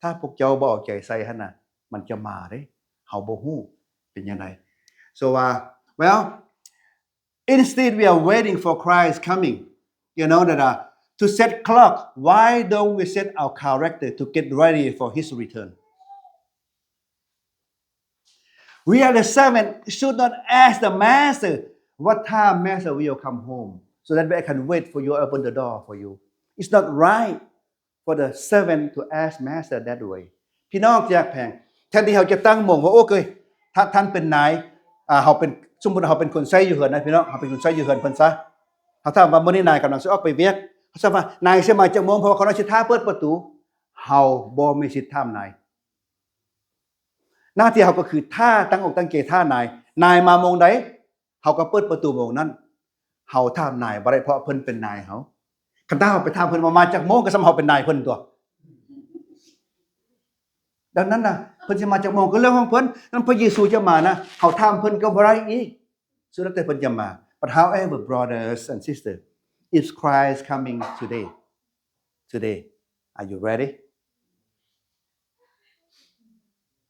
ถ้าพวกเจ้าบ่เอาใจใส่หั่นน่ะมันจะมาเด้เฮาบ่ฮู้เป็นจังได so well instead we are waiting for Christ coming you know that to set clock why don't we set our character to get ready for his return we are the servant should not ask the master what time master will come home so that I can wait for you open the door for you it's not right for the servant to ask master that way พี่น้องที่รักแพงแทนที่เฮาจะตั้งมงว่าโอเคถ้าท่านเป็นนายเฮาเป็นสมมุติเฮาเป็นคนใช้อยู่เฮือนนะพี่น้องเฮาเป็นคนใช้อยู่เฮือนเพิ่นซะเฮาถามว่ามื้อนี้นายกำลังสิออกไปเวียกเฮาถามว่านายสิมาจักโมงเพราะว่าเขาสิท่าเปิดประตูเฮาบ่มีสิทธิ์ถามนายหน้าที่เฮาก็คือถ้าตั้งอกตั้งใจท่านายมาโมงใดเฮาก็เปิดประตูโมงนั้นเฮาถามนายบ่ได้เพราะเพิ่นเป็นนายเฮาคันถ้าเฮาไปถามเพิ่นว่ามาจักโมงก็สำเฮาเป็นนายเพิ่นตัวดังนั้นน่ะเพิ่นสิมาจักโมงก็เรื่องของเพิ่นนั้นพระเยซูจะมานะเฮาถามเพิ่นก็บ่ได้อีกสุดแล้วแต่เพิ่นจะมา but however brothers and sisters is Christ coming today are you ready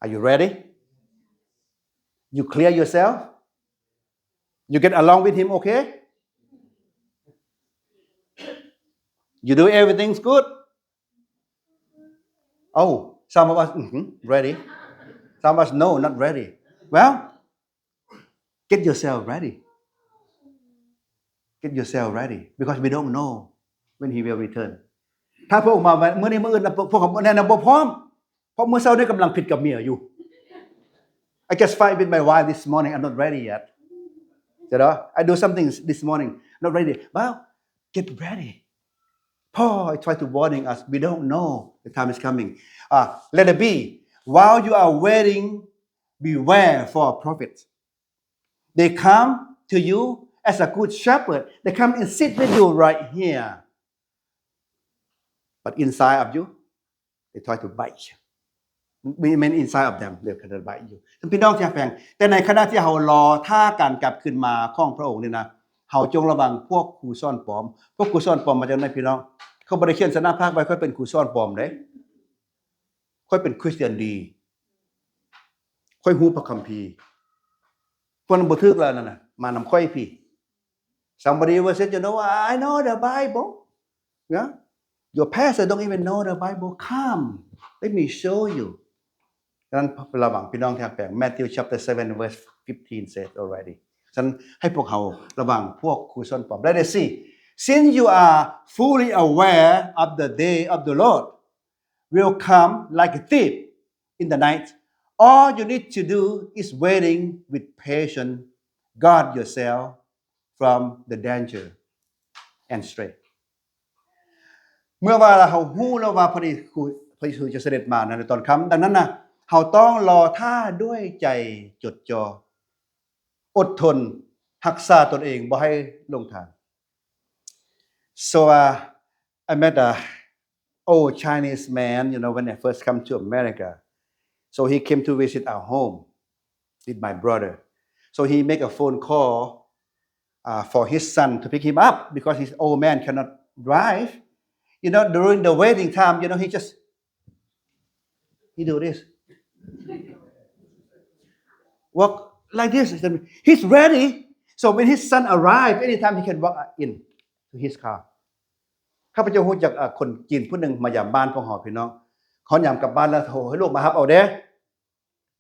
are you ready you clear yourself you get along with him okay you do everything's good oh some of us ready some of us no not ready well get yourself ready because we don't know when he will return ถ้าพระองค์มามื้อนี้มื้ออื่นพวกเขาแน่นบ่พร้อมเพราะมื้อเช้านี้กำลังผิดกับเมียอยู่ I just fight with my wife this morning I'm not ready yet I do something this morning not ready well get ready Paul try to warning us we don't know the time is coming let it be while you are waiting beware for prophets they come to you as a good shepherd they come and sit with you right here but inside of you they try to bite you we mean inside of them they can bite you พี่น้องที่รักแพงแต่ในขณะที่เฮารอท่าการกลับขึ้นมาของพระองค์นี่นะเฮาจงระวังพวกครูซ่อนปลอมพวกครูซ่อนปลอมมาจากไหนพี่น้องเขาบ่ได้เขียนสนาภาคไว้ค่อยเป็นครูซ่อนปลอมเด้ค่อยเป็นคริสเตียนดีค่อยฮู้พระคัมภีร์พวกนั้นบ่ถึกแล้วนั่นน่ะมานำค่อยพี่ somebody will say you know I know the Bible yeah your pastor don't even know the Bible come let me show you ดังนั้นระวังพี่น้องที่รักแพง Matthew chapter 7 verse 15 said already ฉะนั้นให้พวกเขาระวังพวกครูซ่อนปลอม Let us see since you are fully aware of the day of the Lord will come like a thief in the night all you need to do is waiting with patience guard yourself from the danger and stray เมื่อว่าเราฮู้แล้วว่าพระเยซูจะเสด็จมาในตอนค่ำดังนั้นน่ะเฮาต้องรอท่าด้วยใจจดจ่ออดทนรักษาตนเองบ่ให้ลงทาง So I met a old Chinese man when I first come to America so he came to visit our home with my brother so he make a phone call for his son to pick him up because his old man cannot drive during the waiting time he do this walk like this he's ready so when his son arrive anytime he can walk in to his car ข้าพเจ้าฮู้จักคนจีนผู้หนึงมายามบ้านของเฮาพี่น้องเขายามกลับบ้านแล้วโทรให้ลูกมารับเอาเด้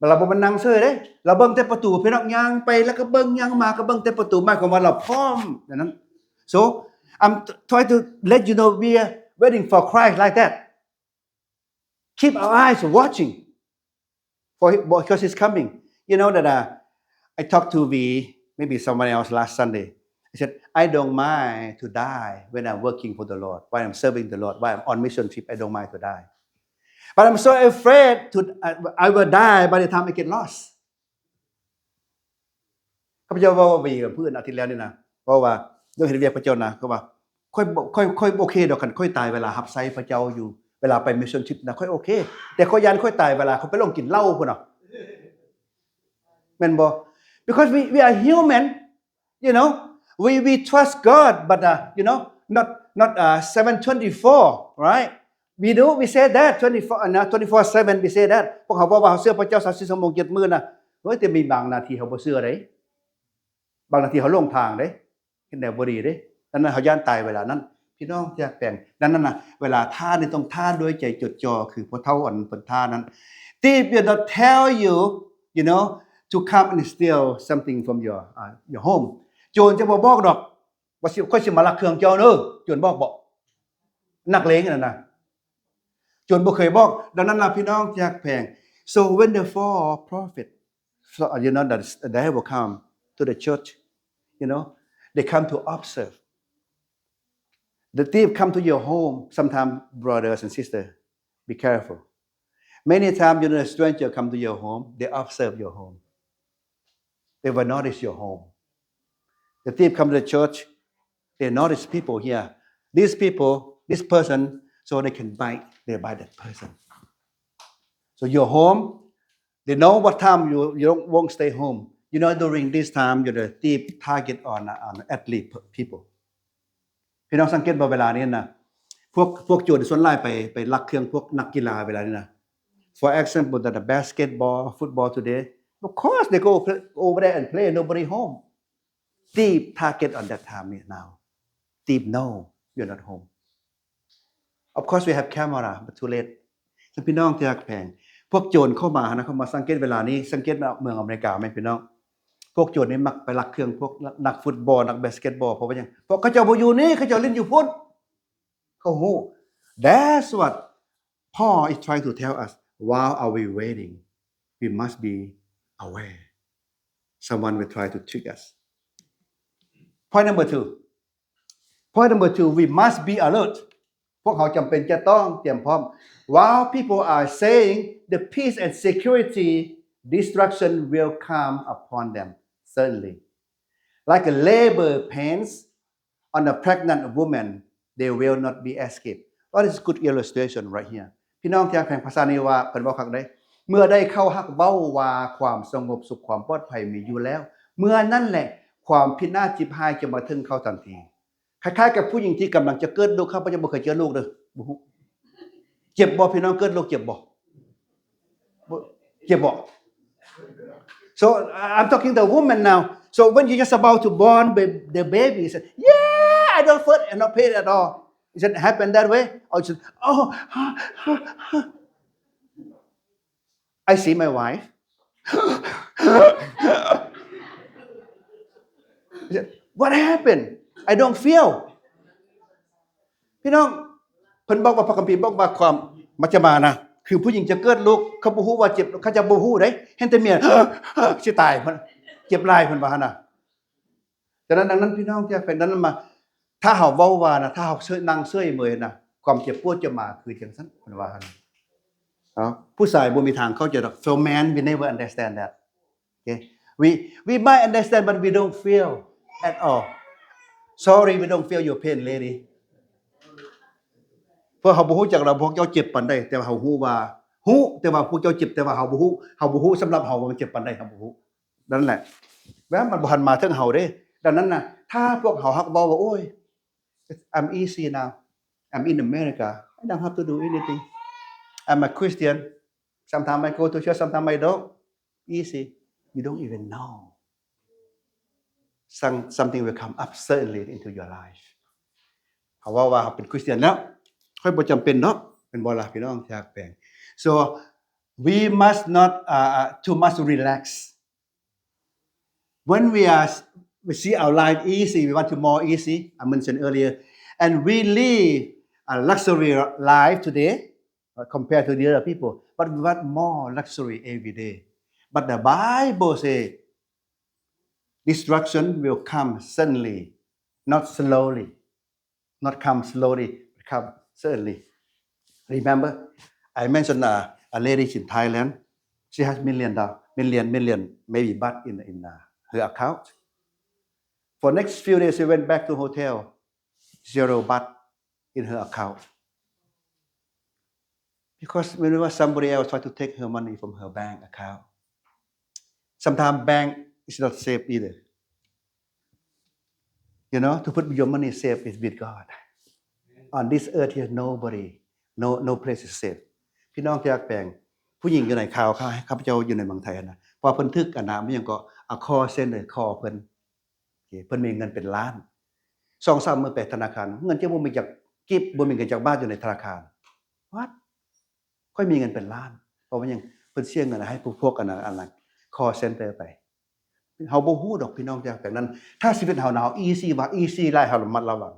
เราบ่มานั่งเซ่อเด้เราเบิ่งแต่ประตูพี่น้องย่างไปแล้วก็เบิ่งย่างมาก็เบิ่งแต่ประตูหมายความว่าเราพร้อมดังนั้น so I'm trying to let you know we are waiting for Christ like that keep our eyes watching for because he's coming you know that I talked to maybe someone else last Sunday I said I don't mind to die when I'm working for the Lord while I'm serving the Lord while I'm on mission trip I don't mind to die but I'm so afraid I will die by the time I get lost ข้าพเจ้าว่ากับเพื่อนอาทิตย์แล้วนี่นะเพราะว่าโดยเห็นเวียกพระเจ้านะก็ว่าค่อยโอเคดอกกันค่อยตายเวลารับใช้พระเจ้าอยู่เวลาไปมิชชั่นทริปนะค่อยโอเคแต่ค่อยยันค่อยตายเวลาเขาไปลงกินเหล้าพุ่นน่ะแม่นบ่ because we are human we trust God but not 724 right we say that 24/7 we say that พวกเขาบอกว่าเขาเชื่อพระเจ้า24ชั่วโมง7มื้อน่ะโอ้ยแต่มีบางนาทีเขาบ่เชื่อเด้บางนาทีเขาลงทางเด้เฮ็ดแนวบ่ดีเด้ดังนั้นเขาย่านตายเวลานั้นพี่น้องอยากแปลงดังนั้นน่ะเวลาท่านี่ต้องท่าด้วยใจจดจ่อคือพ่อเฒ่าอันเพิ่นท่านั้น Thief will not tell you to come and steal something from your home โจรจะบ่บอกดอกว่าสิค่อยสิมาลักเครื่องเจ้าเด้อโจรบอกบ่นักเลงนั่นน่ะโจรบ่เคยบอกดังนั้นล่ะพี่น้องอยากแพง So when the false prophet that the devil come to the church they come to observe the thief come to your home sometimes brothers and sisters be careful many times a stranger come to your home they observe your home they will notice your home the thief come to the church they notice people here this person so they can they buy that person so your home they know what time you won't stay home during this time the thief target on athlete people พี่น้องสังเกตบ่เวลานี้นะพวกโจรส่วนหลายไปลักเครื่องพวกนักกีฬาเวลานี้นะ for example the basketball football today of course they go over there and play nobody home thief target on that time now thief know you're not home of course we have camera but too late พี่น้องที่รักแพงพวกโจรเข้ามานะเขามาสังเกตเวลานี้สังเกตเมืองอเมริกามั้ยพี่น้องพวกโจรนี่มักไปลักเครื่องพวกนักฟุตบอลนักบาสเกตบอลเพราะว่าหยังเพราะเขาเจ้าบ่อยู่นี่เขาเจ้าเล่นอยู่พุ่นเขาฮู้ That's what Paul is trying to tell us while are we waiting we must be aware someone will try to trick us point number 2 we must be alert พวกเขาจำเป็นจะต้องเตรียมพร้อม while people are saying the peace and security destruction will come upon them certainly like a labor pains on a pregnant woman they will not be escape what is good illustration right here พี่น้องที่แข่งภาษานี้ว่าเพิ่นบอกคักได้เมื่อได้เข้าฮักเว้าว่าความสงบสุขความปลอดภัยมีอยู่แล้วเมื่อนั่นแหละความพินาศจิบหายจะมาถึงเขาทันทีคล้ายๆกับผู้หญิงที่กำลังจะเกิดลูกครับบ่จะบ่เคยเจอลูกเด้อบ่ฮู้เจ็บบ่พี่น้องเกิดลูกเจ็บบ่เจ็บบ่ So I'm talking to the woman now. So when you're just about to born the baby, you said, yeah, I don't feel and not pain at all. It said, happen that way? Or you said, I see my wife. Said, what happened? I don't feel. พี่น้องเพิ่นบอกว่าพระคัมภีร์บอกว่าความมัจฉมานะคือผู้หญิงจะเกิดลูกเขาบ่ฮู้ว่าเจ็บเขาจะบ่ฮู้เด้เห็นแต่เมียสิตายเพิ่นเจ็บหลายเพิ่นว่าหั่นน่ะฉะนั้นดังนั้นพี่น้องที่เป็นนั้นมาถ้าเฮาเว้าว่านะถ้าเฮานั่งเฉยเมยนะความเจ็บปวดจะมาคือจังซั่นเพิ่นว่าหั่นผู้ชายบ่มีทางเข้าใจดอก so man we never understand that okay we might understand but we don't feel at all sorry we don't feel your pain ladyเพราะเฮาบ่ฮู้จักเราพวกเจ้าเจ็บปานใดแต่ว่าเฮาฮู้ว่าฮู้แต่ว่าพวกเจ้าเจ็บแต่ว่าเฮาบ่ฮู้สำหรับเฮาว่ามันเจ็บปานใดเฮาบ่ฮู้นั่นแหละแม้มันบ่ทันมาถึงเฮาเด้ดังนั้นน่ะถ้าพวกเฮาฮักเว้าว่าโอ้ย I'm easy now I'm in America I don't have to do anything I'm a Christian sometimes I go to church sometimes I don't easy you don't even know something will come up suddenly into your life เฮาว่าเฮาเป็นคริสเตียนแล้วค่อยบ่จำเป็นเนาะเป็นบ่ล่ะพี่น้องที่รักแปลง so we must not too much relax when we see our life easy we want to more easy I mentioned earlier and we live a luxury life today compared to the other people but we want more luxury every day but the Bible say destruction will come suddenly not slowly not come slowly but come suddenly remember I mentioned a lady in Thailand she has million maybe baht in her account for next few days she went back to hotel 0 baht in her account because whenever somebody else try to take her money from her bank account sometimes bank is not safe either to put your money safe is with God on this earth here nobody no place is safe พี่น้องที่รักแปลงผู้หญิงอยู่ในข่าวข้าพเจ้าอยู่ในเมืองไทยนะพอเพิ่นทึกอันน่ะมันยังก็คอเซ็นเลยคอเพิ่นเพิ่นมีเงินเป็นล้าน 2-3 มื้อไปธนาคารเงินจะบ่มีจากกิบบ่มีเงินจากบ้านอยู่ในธนาคาร What ค่อยมีเงินเป็นล้านเพราะว่ายังเพิ่นเสียเงินให้พวกอันนั้นคอเซ็นเตอร์ไปเฮาบ่ฮู้ดอกพี่น้องจากนั้นถ้าชีวิตเฮาหนาว easy ว่า easy หลายเฮาระมัดระวัง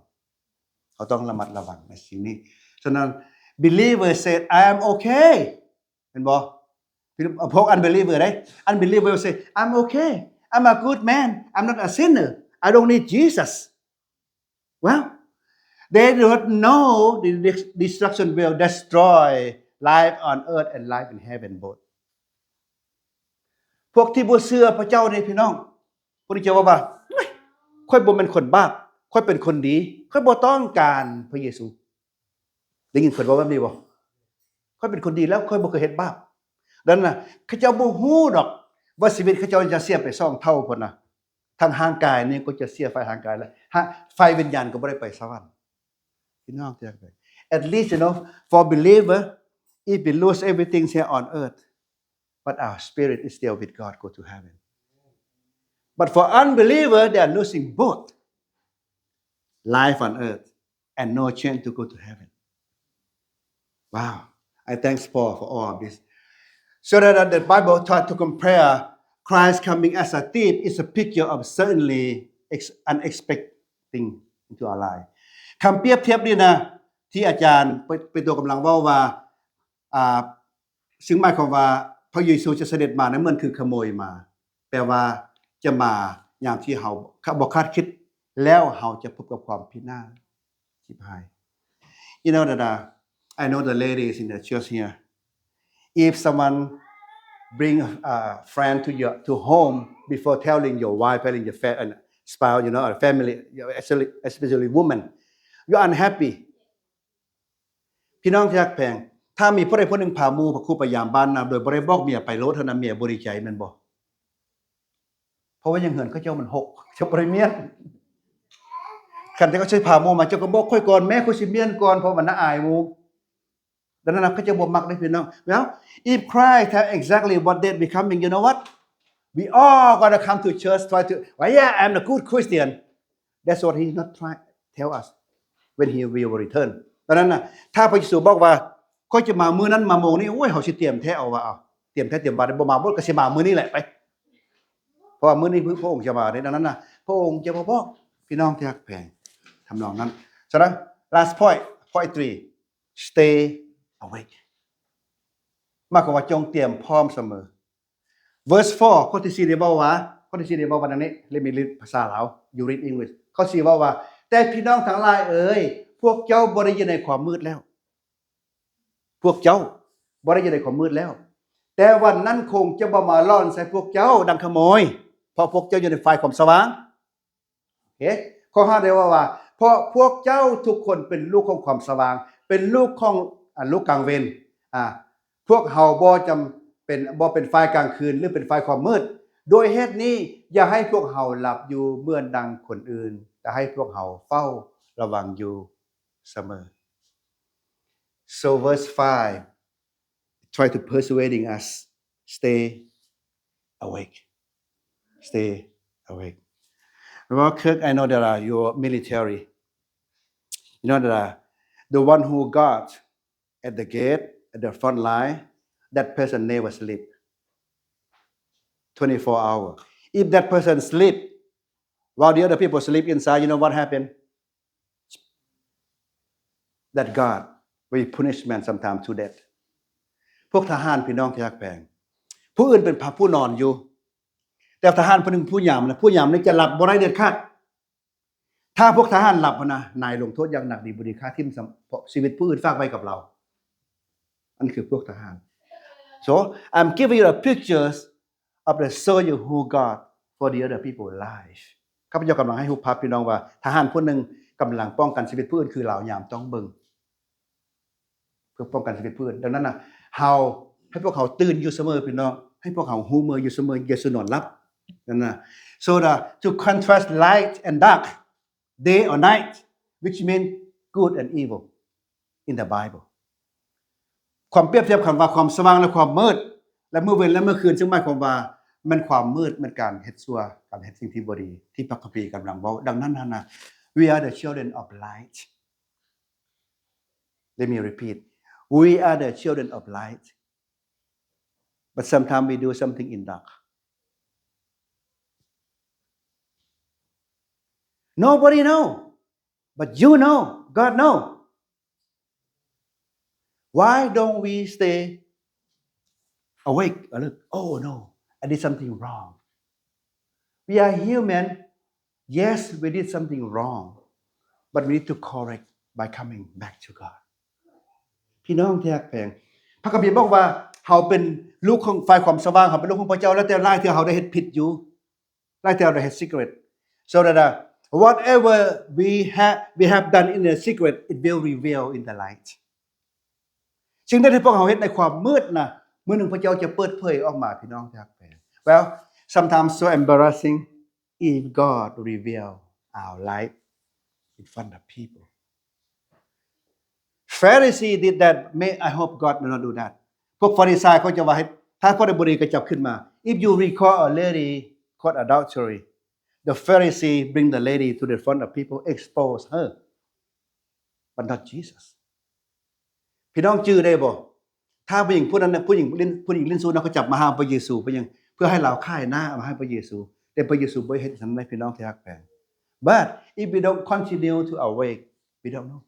เฮาต้องระมัดระวังในสิ่งนี้ฉะนั้น believer said I am okay เห็นบ่พวก unbeliever ได้ unbeliever say I'm okay I'm a good man I'm not a sinner I don't need Jesus well they do not know the destruction will destroy life on earth and life in heaven both พวกที่บ่เชื่อพระเจ้านี่พี่น้องพระพุทธเจ้าว่าค่อยบ่แม่นคนบาปค่อยเป็นคนดีค่อยบ่ต้องการพระเยซูได้ยินเพิ่นว่าแบบนี้บ่ค่อยเป็นคนดีแล้วค่อยบ่เคยเฮ็ดบาปดังนั้นน่ะเขาเจ้าบ่ฮู้ดอกว่าชีวิตเขาเจ้าจะเสียไป2เท่าพุ่นน่ะทางร่างกายนี่ก็จะเสียไฟร่างกายแล้วไฟวิญญาณก็บ่ได้ไปสวรรค์พี่น้องจักได๋ at least for believer if we lose everything here on earth but our spirit is still with God go to heaven but for unbeliever they are losing both life on earth and no chance to go to heaven wow I thanks Paul for all of this so that the Bible taught to compare Christ coming as a thief is a picture of certainly unexpected thing into our life คำเปรียบเทียบนี่นะที่อาจารย์เป็นตัวกำลังเว้าว่าซึ่งหมายความว่าพระเยซูจะเสด็จมานั้นเหมือนคือขโมยมาแปลว่าจะมาอย่างที่เฮาบ่คาดคิดแล้วเฮาจะพบกับความพินาศชิบหาย You know that I know the ladies in the church here if someone bring a friend to home before telling your wife telling your spouse or family especially woman you unhappy พี่น้องที่รักแพงถ้ามีผู้ใดผู้หนึ่งพาหมู่พาคู่ไปยามบ้านนะโดยบ่ได้บอกเมียไปโลดเท่านั้นเมียบ่ดีใจแม่นบ่เพราะว่ายังเหินเขาเจ้ามันหกเจ้าบ่ได้เมียนคันที่เขาใช้พาหมู่มาเจ้าก็บอกค่อยก่อนแม่ค่อยสิเมียนก่อนเพราะมันน่าอายหมู่ดังนั้นเขาจะบ่มักได้พี่น้อง Well if Christ have exactly what they becoming you know what we all got to come to church try to well yeah I'm a good Christian that's what he not try tell us when he will return ดังนั้นน่ะถ้าพระเยซูบอกว่าค่อยจะมามื้อนั้นมาโมงนี้โอ้ยเฮาสิเตรียมแท้เอาว่าเอาเตรียมแท้เตรียมบาดบ่มาบ่ก็สิมามื้อนี้แหละไปเพราะว่ามื้อนี้พระองค์จะมาดังนั้นน่ะพระองค์จะบ่บอกพี่น้องที่รักแพงทำนองนั้นฉะนั้น last point 3 stay awake หมายความว่าจงเตรียมพร้อมเสมอ verse 4ข้อที่4ได้บอกว่าดังนี้ let me read ภาษาลาว you read English ข้อ4บอกว่าแต่พี่น้องทั้งหลายเอ๋ยพวกเจ้าบ่ได้อยู่ในความมืดแล้วพวกเจ้าบ่ได้อยู่ในความมืดแล้วแต่วันนั้นคงจะบ่มาล่อนใส่พวกเจ้าดังขโมยเพราะพวกเจ้าอยู่ในไฟความสว่างโอเคข้อ5ได้ว่าเพราะพวกเจ้าทุกคนเป็นลูกของความสว่างเป็นลูกของลูกกลางเวรพวกเฮาบ่จำเป็นไฟกลางคืนหรือเป็นไฟความมืดโดยเหตุนี้อย่าให้พวกเฮาหลับอยู่เหมือนดังคนอื่นแต่ให้พวกเฮาเฝ้าระวังอยู่เสมอ So verse 5 try to persuading us stay awake well Kirk I know that your military you know that the one who guard at the gate at the front line that person never sleep 24 hours if that person sleep while the other people sleep inside you know what happened that God will punish man sometimes to death พวกทหารพี่น้องที่รักแพงผู้อื่นเป็นผู้นอนอยู่แต่ทหารผู้นึงผู้ยามนะผู้ยามนี่จะหลับบ่ได้เด็ดขาดถ้าพวกทหารหลับนะนายลงโทษอย่างหนักดีบ่ดีค่าทิ่มชีวิตผู้อื่นฝากไว้กับเราอันคือพวกทหาร so I'm giving you the pictures of the soldier who God for the other people life ข้าพเจ้ากำลังให้รูปภาพพี่น้องว่าทหารผู้นึงกำลังป้องกันชีวิตผู้อื่นคือเหล่ายามต้องเบิ่งเพื่อป้องกันชีวิตผู้อื่นดังนั้นน่ะเฮาให้พวกเขาตื่นอยู่เสมอพี่น้องให้พวกเขาฮู้มื้ออยู่เสมออย่าสนอนหลับนั่นน่ะ so to contrast light and dark day or night which mean good and evil in the Bible ความเปรียบเทียบคำว่าความสว่างและความมืดและมื้อเว้นและมื้อคืนซึ่งหมายความว่ามันความมืดมันการเฮ็ดชั่วการเฮ็ดสิ่งที่บ่ดีที่พระคัมภีร์กำลังเว้าดังนั้นนะ we are the children of light let me repeat we are the children of light but sometimes we do something in dark nobody know but you know God know why don't we stay awake alert oh no I did something wrong we are human yes we did something wrong but we need to correct by coming back to God พี่น้องที่รักแพงพระคัมภีร์บอกว่าเฮาเป็นลูกของฝ่ายความสว่างเฮาเป็นลูกของพระเจ้าแล้วแต่หลายเทื่อเฮาได้เฮ็ดผิดอยู่หลายเทื่อเฮาได้เฮ็ด secret so that whatever we have done in the secret it will reveal in the light สิ่งใดที่พวกเฮาเฮ็ดในความมืดน่ะมื้อหนึ่งพระเจ้าจะเปิดเผยออกมาพี่น้องที่รักแพง well sometimes so embarrassing if God reveal our life in front of people Pharisee did that may I hope God will not do that พวกฟาริสัยเขาจะว่าให้ถ้าคนบุรีก็จับขึ้นมา if you recall a lady caught adultery the Pharisee bring the lady to the front of people expose her but not Jesus พี่น้องจื้อได้บ่ถ้าผู้หญิงผู้นั้นผู้หญิงลิ้นซูเขาจับมาหาพระเยซูเพื่อให้เราค่ายหน้ามาให้พระเยซูแต่พระเยซูบ่เฮ็ดซั่นได้พี่น้องที่รักแพง but if we don't continue to awake we don't know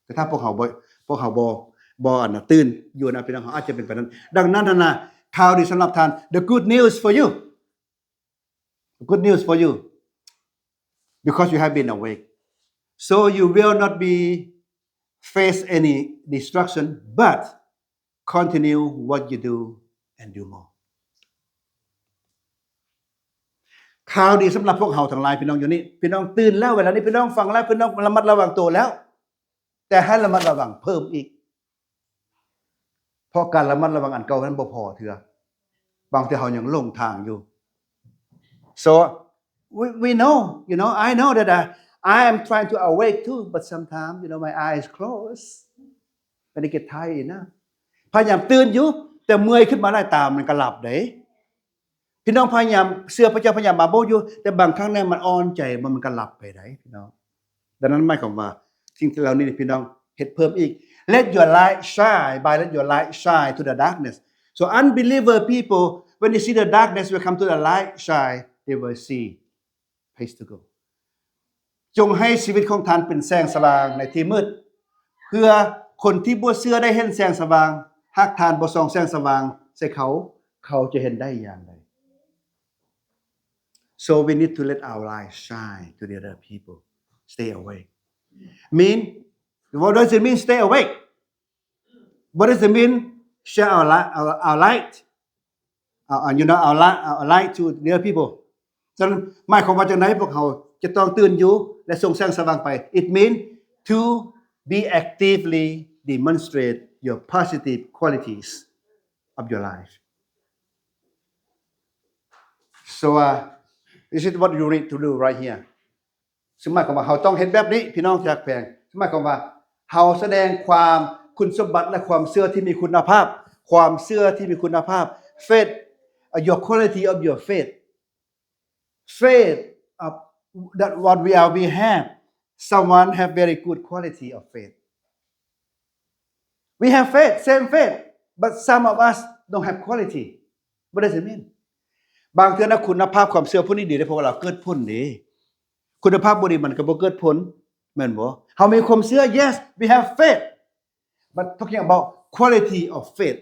แต่ถ้าพวกเขาบ่อันน่ะตื่นอยู่นะพี่น้องเขาอาจจะเป็นไปนั้นดังนั้นนะข่าวดีสำหรับท่าน the good news for you the good news for you because you have been awake so you will not be face any destruction but continue what you do and do more ข่าวดีสำหรับพวกเฮาทั้งหลายพี่น้องอยู่นี่พี่น้องตื่นแล้วเวลานี้พี่น้องฟังแล้วพี่น้องระมัดระวังตัวแล้วแต่ให้ระมัดระวังเพิ่มอีกเพราะการระมัดระวังอันเก่านั้นบ่พอเทื่อบางทีเฮายังหลงทางอยู่ so we know I know that I am trying to awake too but sometimes my eyes closed when I get tired enough พยายามตื่นอยู่แต่เมื่อยขึ้นมาได้ตามันก็หลับเด้พี่น้องพยายามเชื่อพระเจ้าพยายามมาบอกอยู่แต่บางครั้งเนี่ยมันอ่อนใจมันก็หลับไปได้พี่น้องดังนั้นหมายความว่าสิ่งที่เรานี่พี่น้องเฮ็ดเพิ่มอีก let your light shine by let your light shine to the darkness so unbeliever people when they see the darkness will come to the light shine they will see place to go จงให้ชีวิตของท่านเป็นแสงสว่างในที่มืดเพื่อคนที่บ่เชื่อได้เห็นแสงสว่างหากท่านบ่ส่องแสงสว่างใส่เขาจะเห็นได้อย่างไร so we need to let our light shine to the other people stay awake what does it mean stay awake what does it mean share our light our light to the other people ฉะนั้นหมายความว่าจังได๋พวกเราจะต้องตื่นอยู่และส่งแสงสว่างไป it mean to be actively demonstrate your positive qualities of your life so this is what you need to do right here ซึ่งหมายความว่าเราต้องเฮ็ดแบบนี้พี่น้องที่รักแพงซึ่งหมายความว่าเราแสดงความคุณสมบัติและความเชื่อที่มีคุณภาพความเชื่อที่มีคุณภาพ faith your quality of your faith of that what we have someone have very good quality of faith we have faith same faith but some of us don't have quality what does it mean บางเทื่อนะคุณภาพความเชื่อผู้นี้ดีได้เพราะว่าเราเกิดผลดีคุณภาพบ่ดีมันก็บ่เกิดผลแม่นบ่เฮามีความเชื่อ yes we have faith but talking about quality of faith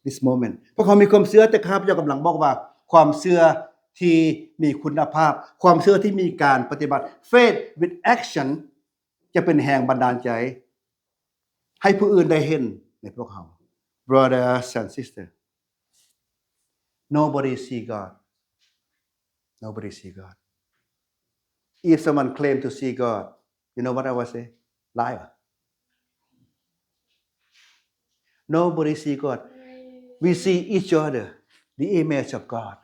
this moment เพราะเขามีความเชื่อแต่ข้าพเจ้ากำลังบอกว่าความเชื่อที่มีคุณภาพความเชื่อที่มีการปฏิบัติ faith with action จะเป็นแรงบันดาลใจให้ผู้อื่นได้เห็นในพวกเขา brothers and sisters nobody see God if someone claim to see God you know what I would say liar nobody see God we see each other the image of God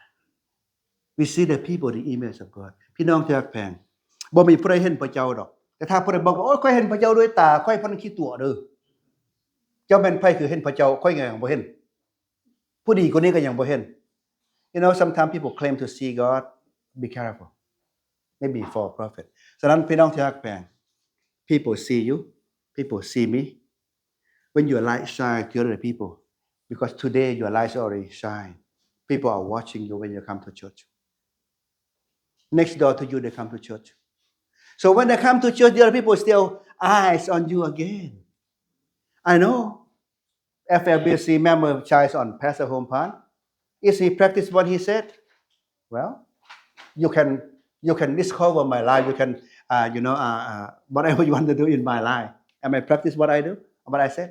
we see the people the image of God พี่น้องที่รักแพงบ่มีผู้ใดเห็นพระเจ้าดอกแต่ถ้าผู้ใดบอกว่าโอ้ยค่อยเห็นพระเจ้าด้วยตาค่อยเพิ่นขี้ตัวเด้อ เจ้าแม่นไผคือเห็นพระเจ้าค่อยก็ยังบ่เห็นผู้ดีคนนี้ก็ยังบ่เห็น You know sometimes people claim to see God be careful maybe for prophet ฉะนั้นพี่น้องที่รักแพง people see you people see me when your light shine to other people because today your light already shine people are watching you when you come to church next door to you they come to church so when they come to church the other people still eyes on you again I know FLBC member child on Pastor Homepan is he practice what he said well you can discover my life you can whatever you want to do in my life am I practice what I do what I said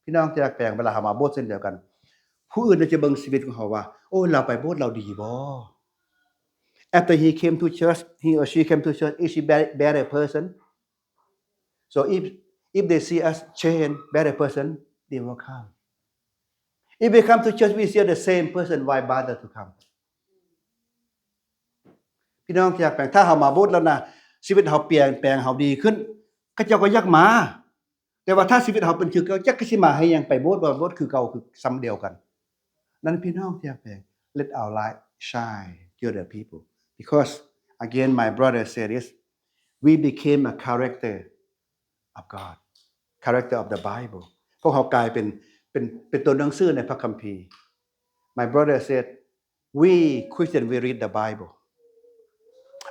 พี่น้องที่รักแปลงเวลาเฮามาโบสถ์เช่นเดียวกันผู้อื่นจะเบิ่งชีวิตของเฮาว่าโอ้เราไปโบสถ์เราดีบ่ After he came to church he or she came to church is she better person so if they see us change better person they will come if we come to church we see the same person why bother to come พี่น้องที่รักแปลงถ้าเฮามาโบสถ์แล้วนะชีวิตเฮาเปลี่ยนแปลงเฮาดีขึ้นเขาเจ้าก็อยากมาแต่ว่าถ้าชีวิตเฮาเป็นคือเก่าจักสิมาให้ยังไปโบสถ์บ่โบสถ์คือเก่าคือซ้ำเดียวกันนั้นพี่น้องที่รักแปลง let our light shine to the people because again my brother said this we became a character of God character of the Bible พวกเฮากลายเป็นตัวหนังสือในพระคัมภีร์ my brother said we Christian we read the Bible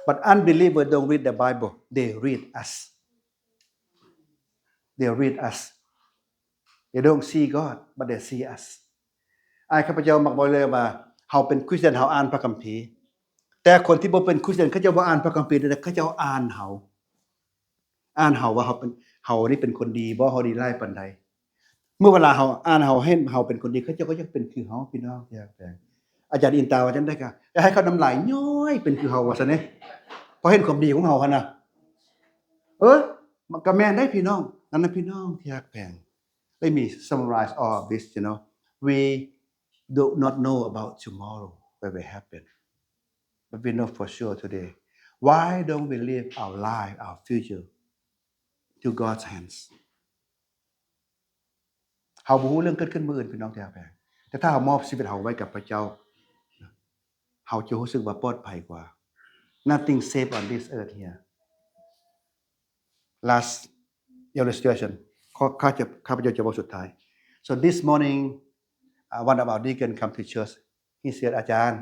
but unbeliever don't read the Bible they read us they read us they don't see God but they see us อ้ายข้าพเจ้ามักบ่เลยว่าเฮาเป็นคริสเตียนเฮาอ่านพระคัมภีร์แต่คนที่บ่เป็นคริสเตียนเขาเจ้าบ่อ่านพระคัมภีร์แต่เขาเจ้าอ่านเฮาว่าเฮานี่เป็นคนดีบ่เฮาดีร้ายปานใดเมื่อเวลาเฮาอ่านเฮาเห็นเฮาเป็นคนดีเขาเจ้าก็อยากเป็นคือเฮาพี่น้องที่รักแปลงอาจารย์อินตาว่าจังได๋ก็อยากให้เขาน้ำลายย้อยเป็นคือเฮาว่าซั่นเด้พอเห็นความดีของเฮาหั่นน่ะมันก็แม่นได้พี่น้องนั่นน่ะพี่น้องที่รักแพง Let me summarize all of this we do not know about tomorrow what will happen but we know for sure today why don't we leave our life our future to God's hands เฮาบ่ฮู้เรื่องเกิดขึ้นมื้ออื่นพี่น้องที่รักแพงแต่ถ้าเฮามอบชีวิตเฮาไว้กับพระเจ้าเฮาจะรู้สึกว่าปลอดภัยกว่า Nothing safe on this earth here. Last illustration. ข้าพเจ้าจะบอกสุดท้าย So this morning, one of our deacon come to church. He said, อาจารย์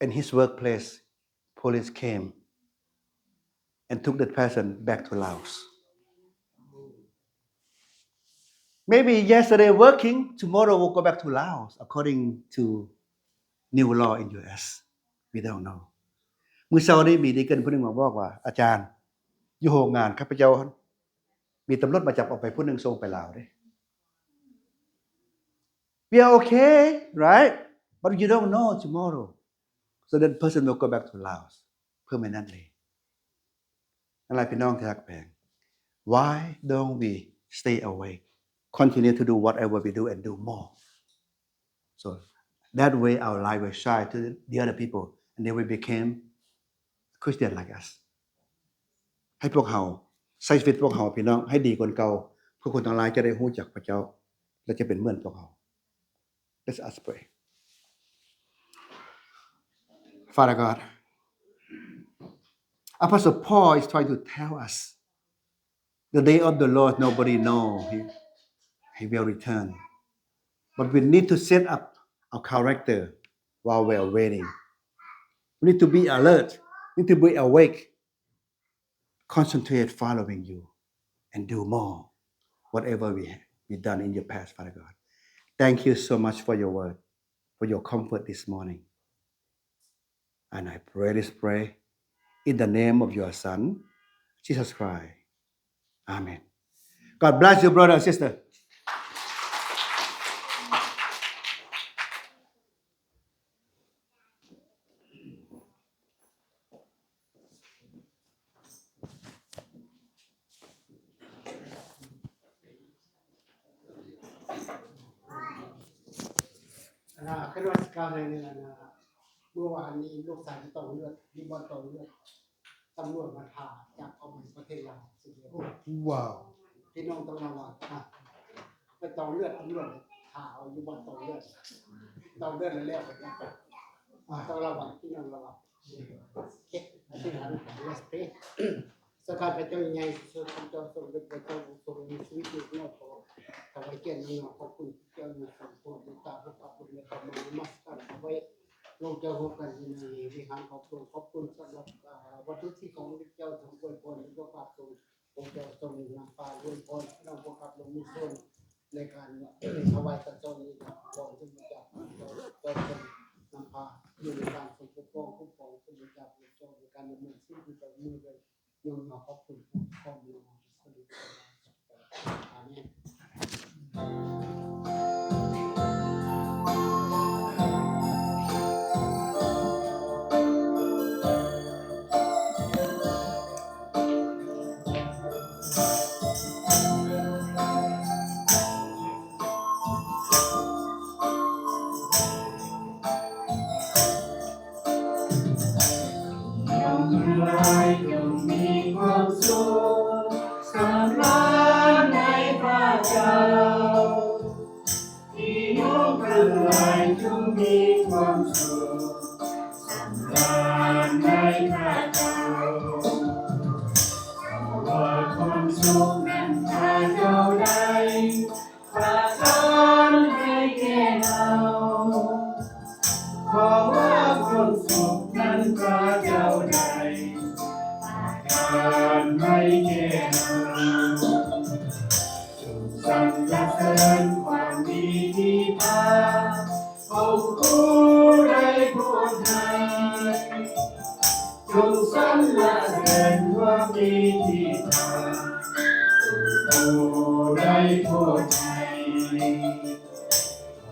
in his workplace, police came and took that person back to Laos. Maybe yesterday working, tomorrow will go back to Laos according to new law in US we don't know มื้อเช้านี้มีดีเกินผู้นึงมาบอกว่าอาจารย์อยู่โรงงานข้าพเจ้ามีตำรวจมาจับออกไปผู้นึงส่งไปลาวเด้ We are okay right but you don't know tomorrow so that person will go back to Laos permanently นั่นแหละพี่น้องที่รักแพง Why don't we stay awake continue to do whatever we do and do more so that way our life will shine to the other people and they will become Christian like us ให้พวกเราใช้ชีวิตพวกเราพี่น้องให้ดีกว่าเก่าเพื่อคนทั้งหลายจะได้รู้จักพระเจ้าและจะเป็นเหมือนพวกเรา Let's us pray Father God Apostle Paul is trying to tell us the day of the Lord nobody know he will return but we need to set up our character while we are waiting we need to be alert we need to be awake concentrate following you and do more whatever we done in your past Father God thank you so much for your word for your comfort this morning and I pray this prayer in the name of your son Jesus Christ Amen God bless you brother and sisterคณะการในนั้นเมื่อวานนี้ลูกสาวที่ต้องเลือดมีบอลต้องเลือดตำรวจมาพาจับเอาไปประเทศลาว Wow พี่น้องต้องระวังไปตองเลือดขาวอยู่บนตองเลือดแล้วต้องระวังพี่น้องระวังเก็บอธิษฐานเลสเปสกัดไปเจ้าใหญ่สุดเจ้าทรงเป็นเจ้าทรงมีชีวิตอยู่นอกขอถวายเกียรตินี้ขอบคุณเจ้ามีสัมพุทธตาพระพุทธธรรมมัสการเอาไว้ลงเจ้าร่วมกันในวิหารขอบคุณสำหรับวัตถุที่ของเจ้าทรงอวยพรและก็ฝากตรงองค์เจ้าทรงนำพาอวยพรน้องพวกกับลงมีส่วนในการถวายพระเจ้านี้ของสมเด็จเจ้าทรงนำพาอยู่ในการทรงปกป้องคุ้มครองสมเด็จเจ้าในการดำเนินชีวิตที่จะมือเลยยอมขอบคุณข้อมูลสวัสดีอาเมนจงมีความสุขสำราญในพระเจ้าพี่น้องทั้งหลายจงมีความสุขสำราญในพระเจ้าเพราะว่าความสุขนั้นพระเจ้าได้ประทานให้แก่เราเพราะว่าความสุขนั้นพระเจ้าได้ไม่แก่เราจงสรรเสริญความดีที่พาองค์ผู้ใดพูดให้จงสรรเสริญความดีที่พาองค์ผู้ใดพูดให้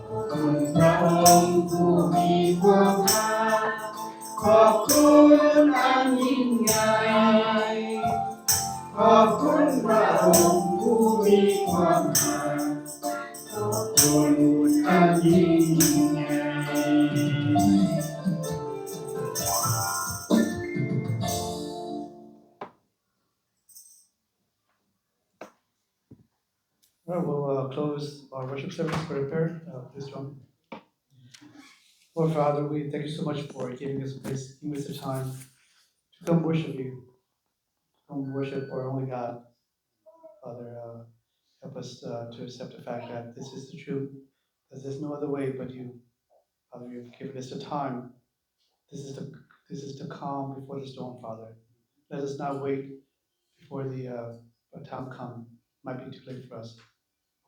ขอบคุณพระองค์ผู้มีความรักขอบคุณอันยิ่งใหญ่ขอบคุณพระองค์ผู้มีความรักขอบคุณอันยิ่งใหญ่ All right, we'll close our worship service for a prayer. Please join. Lord Father, we thank you so much for giving us grace, giving us the time to come worship you, come worship our only God. Father, help us to accept the fact that this is the truth, that there's no other way but you. Father, you've given us the time. This is the calm before the storm, Father. Let us not wait before the time come. Might be too late for us.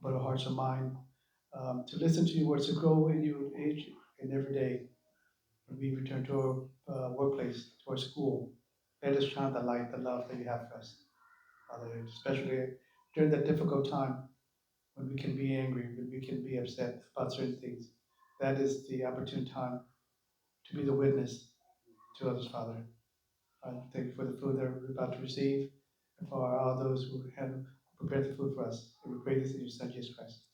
Open our hearts and mind to listen to your words, to grow in your age and every day. When we return to our workplace, to our school, let us shine the light, the love that you have for us. Father, especially during that difficult time when we can be angry, when we can be upset about certain things. That is the opportune time to be the witness to others, Father. I thank you for the food that we're about to receive and for all those who have prepared the food for us. And we pray this in your Son, Jesus Christ.